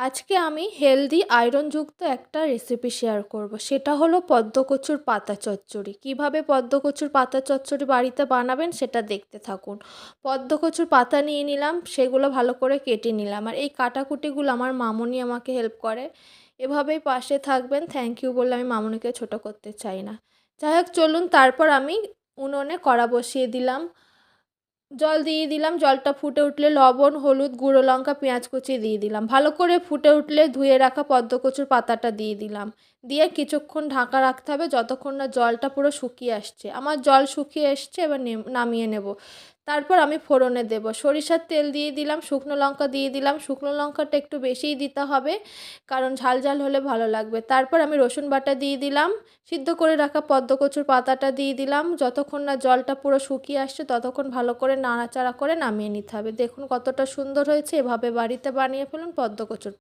আজকে আমি হেলদি আয়রনযুক্ত একটা রেসিপি শেয়ার করব। সেটা হলো পদ্মকচুর পাতা চচ্চড়ি। কিভাবে পদ্মকচুর পাতা চচ্চড়ি বাড়িতে বানাবেন সেটা দেখতে থাকুন। পদ্মকচুর পাতা নিয়ে নিলাম, সেগুলো ভালো করে কেটে নিলাম। আর এই কাটাকুটিগুলো আমার মামুনি আমাকে হেল্প করে। এভাবেই পাশে থাকবেন, থ্যাংক ইউ বললে আমি মামুনিকে ছোট করতে চাই না। যাই হোক, চলুন তারপর আমি উনুনে কড়া বসিয়ে দিলাম। জল দিয়ে দিলাম, জলটা ফুটে উঠলে লবণ, হলুদ, গুঁড়ো লঙ্কা, পেঁয়াজ কুচি দিয়ে দিলাম। ভালো করে ফুটে উঠলে ধুয়ে রাখা পদ্মকচুর পাতাটা দিয়ে দিলাম। দিয়ে কিছুক্ষণ ঢাকা রাখতে হবে যতক্ষণ না জলটা পুরো শুকিয়ে আসছে। আমার জল শুকিয়ে এসছে, এবার নামিয়ে নেব। তারপর আমি ফোড়নে দেব, সরিষার তেল দিয়ে দিলাম, শুকনো লঙ্কা দিয়ে দিলাম। শুকনো লঙ্কাটা একটু বেশিই দিতে হবে, কারণ ঝাল ঝাল হলে ভালো লাগবে। তারপর আমি রসুন বাটা দিয়ে দিলাম, সিদ্ধ করে রাখা পদ্মকচুর পাতাটা দিয়ে দিলাম। যতক্ষণ না জলটা পুরো শুকিয়ে আসছে ততক্ষণ ভালো করে নাড়াচাড়া করে নামিয়ে নিতে হবে। দেখুন কতটা সুন্দর হয়েছে, এভাবে বাড়িতে বানিয়ে ফেলুন পদ্মকচুর